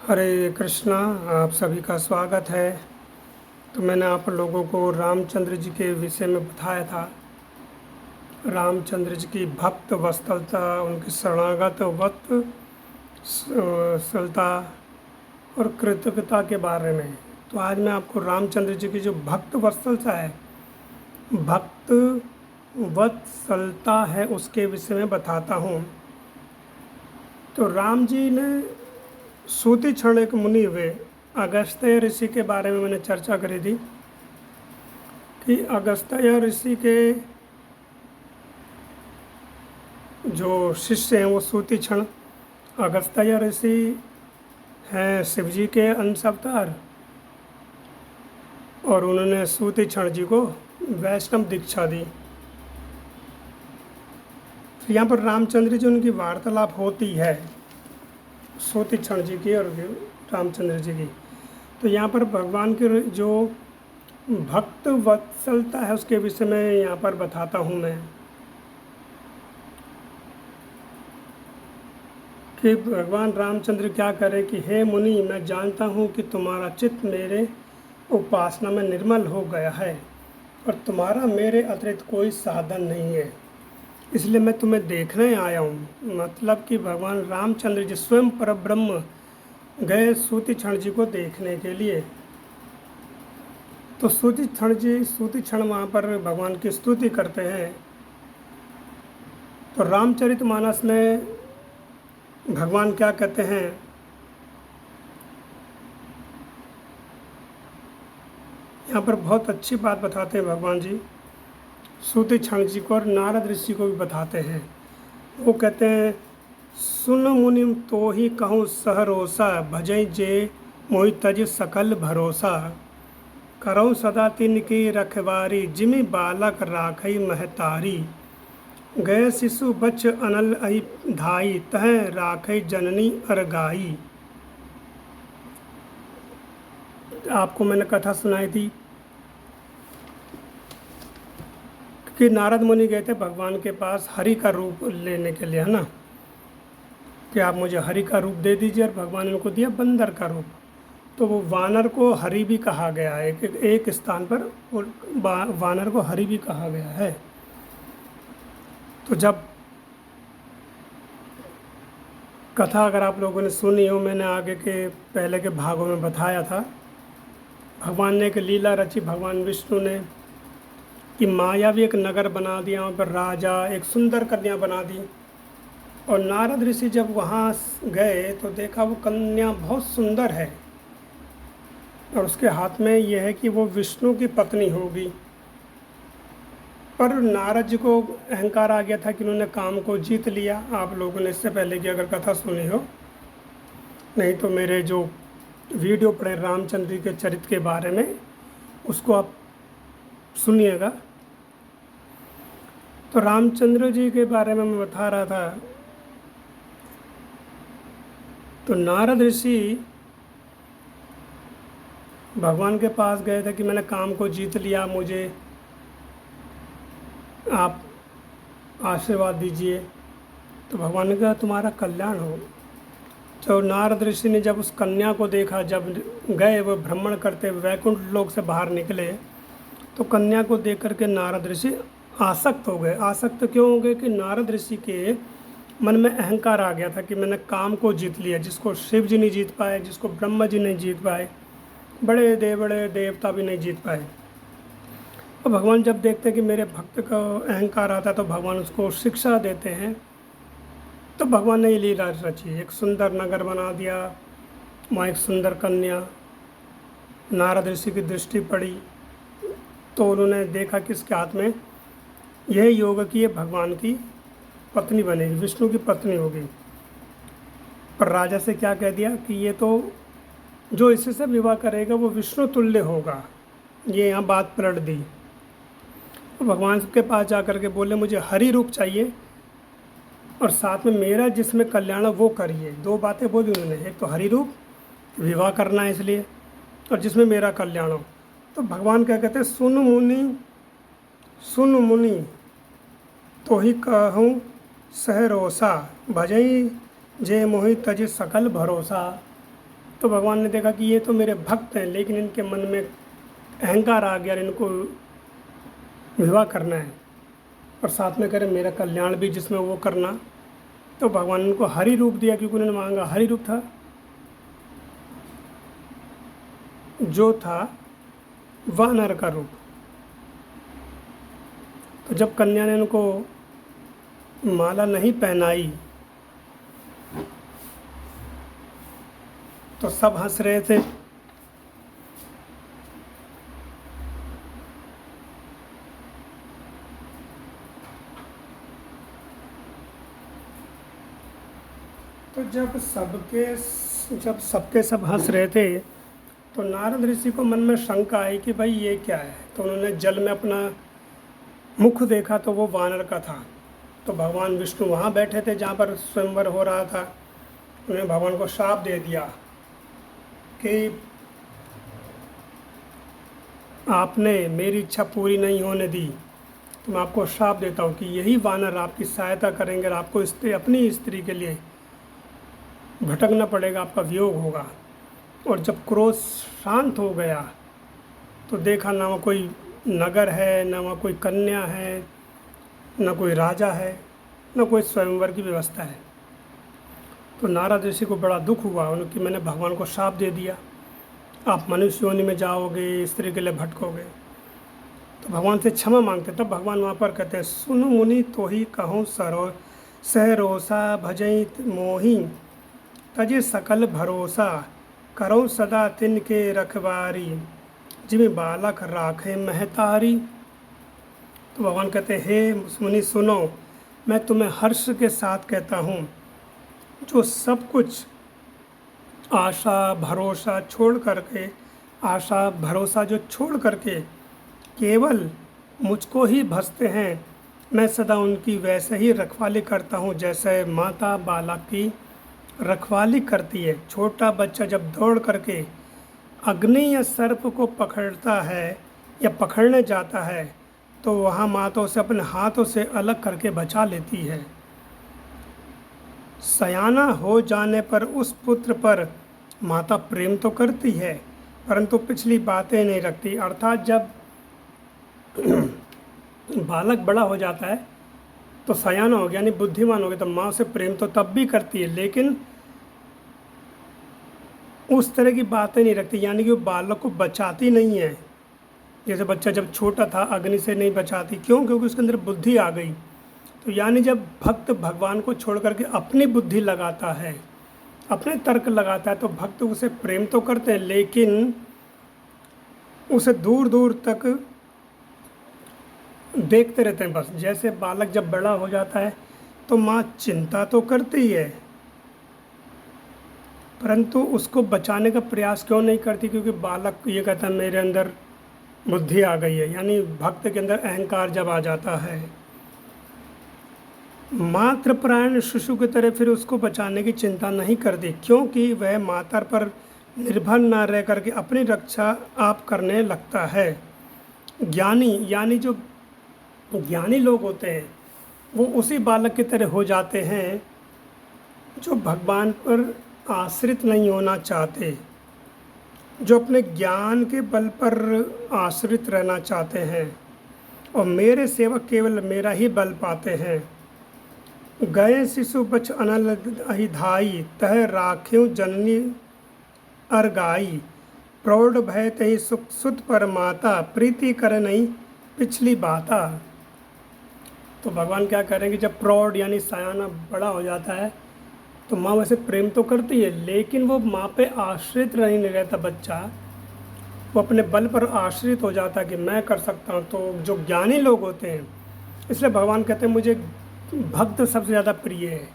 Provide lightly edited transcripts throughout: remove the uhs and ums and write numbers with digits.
हरे कृष्णा। आप सभी का स्वागत है। तो मैंने आप लोगों को रामचंद्र जी के विषय में बताया था। रामचंद्र जी की भक्त वत्सलता, उनकी शरणागत वत्सलता और कृतज्ञता के बारे में। तो आज मैं आपको रामचंद्र जी की जो भक्त वत्सलता है, भक्त वत्सलता है, उसके विषय में बताता हूँ। तो राम जी ने सूती क्षण एक मुनि हुए। अगस्त्य ऋषि के बारे में मैंने चर्चा करी थी कि अगस्त्य ऋषि के जो शिष्य हैं वो सूती क्षण। अगस्त्य ऋषि हैं शिव जी के अंश अवतार और उन्होंने सूती क्षण जी को वैष्णव दीक्षा दी। तो यहाँ पर रामचंद्र जी उनकी वार्तालाप होती है, सूती क्षण जी की और रामचंद्र जी की। तो यहाँ पर भगवान के जो भक्त वत्सलता है उसके विषय में यहाँ पर बताता हूँ मैं कि भगवान रामचंद्र क्या करें कि हे मुनि, मैं जानता हूँ कि तुम्हारा चित्त मेरे उपासना में निर्मल हो गया है और तुम्हारा मेरे अतिरिक्त कोई साधन नहीं है, इसलिए मैं तुम्हें देखने आया हूँ। मतलब कि भगवान रामचंद्र जी स्वयं परब्रह्म गए सूती क्षण जी को देखने के लिए। तो सूती क्षण वहाँ पर भगवान की स्तुति करते हैं। तो रामचरितमानस में भगवान क्या कहते हैं, यहाँ पर बहुत अच्छी बात बताते हैं भगवान जी सूती क्षण जी को, और नारद ऋषि को भी बताते हैं। वो कहते हैं, सुन मुनि तो ही कहूँ सहरोसा, भजई जे मोहि तज सकल भरोसा, करऊँ सदा तिन की रखवारी, जिमि बालक राखई महतारी, गए शिशु बच्च अनल अहि धाई, तह राखई जननी अरगाई। आपको मैंने कथा सुनाई थी कि नारद मुनि गए थे भगवान के पास हरि का रूप लेने के लिए, है ना, कि आप मुझे हरि का रूप दे दीजिए, और भगवान ने उनको दिया बंदर का रूप। तो वो वानर को हरि भी कहा गया है, एक स्थान पर वानर को हरि भी कहा गया है। तो जब कथा अगर आप लोगों ने सुनी हो, मैंने आगे के पहले के भागों में बताया था, भगवान ने एक लीला रची, भगवान विष्णु ने, कि मायावी एक नगर बना दिया, वहाँ पर राजा एक सुंदर कन्या बना दी। और नारद ऋषि जब वहाँ गए तो देखा वो कन्या बहुत सुंदर है और उसके हाथ में यह है कि वो विष्णु की पत्नी होगी। पर नारद जी को अहंकार आ गया था कि उन्होंने काम को जीत लिया। आप लोगों ने इससे पहले की अगर कथा सुनी हो, नहीं तो मेरे जो वीडियो पड़े रामचंद्र के चरित्र के बारे में, उसको आप सुनिएगा। तो रामचंद्र जी के बारे में मैं बता रहा था। तो नारद ऋषि भगवान के पास गए थे कि मैंने काम को जीत लिया, मुझे आप आशीर्वाद दीजिए। तो भगवान ने कहा तुम्हारा कल्याण हो। तो नारद ऋषि ने जब उस कन्या को देखा, जब गए वो भ्रमण करते वैकुंठ लोक से बाहर निकले, तो कन्या को देख करके नारद ऋषि आसक्त हो गए। आसक्त क्यों हो गए कि नारद ऋषि के मन में अहंकार आ गया था कि मैंने काम को जीत लिया, जिसको शिव जी नहीं जीत पाए, जिसको ब्रह्मा जी नहीं जीत पाए, बड़े देवता भी नहीं जीत पाए। तो भगवान जब देखते हैं कि मेरे भक्त का अहंकार आता है, तो भगवान उसको शिक्षा देते हैं। तो भगवान ने ये लीला रची, एक सुंदर नगर बना दिया, वहाँ एक सुंदर कन्या, नारद ऋषि की दृष्टि पड़ी तो उन्होंने देखा कि इसके हाथ में यह योग की भगवान की पत्नी बनेगी, विष्णु की पत्नी होगी। पर राजा से क्या कह दिया कि ये तो जो इसी से विवाह करेगा वो विष्णु तुल्य होगा। ये यहाँ बात पलट दी। तो भगवान के पास जा कर के बोले मुझे हरि रूप चाहिए और साथ में मेरा जिसमें कल्याण वो करिए। दो बातें बोली उन्होंने, एक तो हरि रूप विवाह करना है इसलिए, और जिसमें मेरा कल्याण हो। तो भगवान क्या कहते हैं, सुन मुनि तो ही कहूँ सहरोसा, भजई जे मोहि तज सकल भरोसा, तो भगवान ने देखा कि ये तो मेरे भक्त हैं, लेकिन इनके मन में अहंकार आ गया, इनको विवाह करना है और साथ में करें मेरा कल्याण भी जिसमें वो करना। तो भगवान ने उनको हरि रूप दिया, क्योंकि उन्होंने मांगा हरि रूप था, जो था वानर का रूप। तो जब कन्या ने उनको माला नहीं पहनाई तो सब हंस रहे थे। तो जब सबके सब हंस रहे थे तो नारद ऋषि को मन में शंका आई कि भाई ये क्या है। तो उन्होंने जल में अपना मुख देखा तो वो वानर का था। तो भगवान विष्णु वहाँ बैठे थे जहाँ पर स्वयंवर हो रहा था। उन्होंने भगवान को शाप दे दिया कि आपने मेरी इच्छा पूरी नहीं होने दी, तो मैं आपको शाप देता हूँ कि यही वानर आपकी सहायता करेंगे और आपको अपनी स्त्री के लिए भटकना पड़ेगा, आपका वियोग होगा। और जब क्रोध शांत हो गया तो देखा ना वहाँ कोई नगर है, ना वहाँ कोई कन्या है, ना कोई राजा है, ना कोई स्वयंवर की व्यवस्था है। तो नारद ऋषि को बड़ा दुख हुआ उनकी, मैंने भगवान को शाप दे दिया, आप मनुष्य योनि में जाओगे, स्त्री के लिए भटकोगे। तो भगवान से क्षमा मांगते। तब भगवान वहाँ पर कहते हैं, सुनु मुनि तो ही कहूँ सहरोसा भजई मोही, तजे सकल भरोसा करो सदा तिनके रखवारी, जिमे बालक राखे महतारी। तो भगवान कहते हैं, हे मुनि सुनो, मैं तुम्हें हर्ष के साथ कहता हूँ, जो सब कुछ आशा भरोसा छोड़ करके, आशा भरोसा जो छोड़ करके केवल मुझको ही भजते हैं, मैं सदा उनकी वैसे ही रखवाली करता हूँ जैसे माता बालक की रखवाली करती है। छोटा बच्चा जब दौड़ करके अग्नि या सर्प को पकड़ता है या पकड़ने जाता है तो वहाँ माँ तो उसे अपने हाथों से अलग करके बचा लेती है। सयाना हो जाने पर उस पुत्र पर माता प्रेम तो करती है परंतु पिछली बातें नहीं रखती। अर्थात जब बालक बड़ा हो जाता है तो सयाना हो गया यानी बुद्धिमान हो गया, तो माँ से प्रेम तो तब भी करती है लेकिन उस तरह की बातें नहीं रखती, यानी कि वो बालक को बचाती नहीं है। जैसे बच्चा जब छोटा था अग्नि से नहीं बचाती, क्यों? क्योंकि उसके अंदर बुद्धि आ गई। तो यानी जब भक्त भगवान को छोड़ करके अपनी बुद्धि लगाता है, अपने तर्क लगाता है, तो भक्त उसे प्रेम तो करते हैं लेकिन उसे दूर दूर तक देखते रहते हैं बस। जैसे बालक जब बड़ा हो जाता है तो माँ चिंता तो करती है परंतु उसको बचाने का प्रयास क्यों नहीं करती? क्योंकि बालक ये कहता है मेरे अंदर बुद्धि आ गई है, यानी भक्त के अंदर अहंकार जब आ जाता है। मातृ प्राण शिशु की तरह फिर उसको बचाने की चिंता नहीं करती, क्योंकि वह माता पर निर्भर न रह करके अपनी रक्षा आप करने लगता है। ज्ञानी यानी जो ज्ञानी लोग होते हैं वो उसी बालक की तरह हो जाते हैं जो भगवान पर आश्रित नहीं होना चाहते, जो अपने ज्ञान के बल पर आश्रित रहना चाहते हैं और मेरे सेवक केवल मेरा ही बल पाते हैं। गए शिशु बच अनल अहिधाई, तह राख्यु जननी अरगाई, प्रौढ़ भय तही सुख सुत पर माता, प्रीति कर नहीं पिछली बाता। तो भगवान क्या करेंगे, जब प्रौढ़ यानी सयाना बड़ा हो जाता है तो माँ वैसे प्रेम तो करती है लेकिन वो माँ पे आश्रित नहीं रहता बच्चा, वो अपने बल पर आश्रित हो जाता है कि मैं कर सकता हूँ। तो जो ज्ञानी लोग होते हैं, इसलिए भगवान कहते हैं मुझे भक्त सबसे ज़्यादा प्रिय है।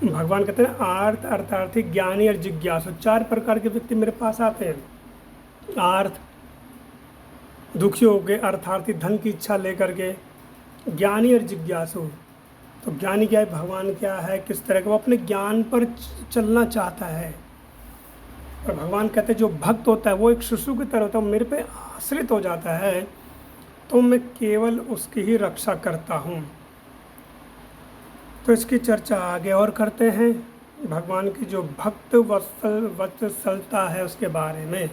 भगवान कहते हैं आर्थ अर्थार्थी ज्ञानी और जिज्ञासु, चार प्रकार के व्यक्ति मेरे पास आते हैं। आर्थ दुखी हो गए, अर्थार्थी धन की इच्छा लेकर के, ज्ञानी और जिज्ञासु। तो ज्ञानी क्या है, भगवान क्या है, किस तरह का, वो अपने ज्ञान पर चलना चाहता है। और भगवान कहते हैं जो भक्त होता है वो एक शिशु की तरह होता है, मेरे पे आश्रित हो जाता है तो मैं केवल उसकी ही रक्षा करता हूँ। तो इसकी चर्चा आगे और करते हैं। भगवान की जो भक्त वत्सलता है उसके बारे में।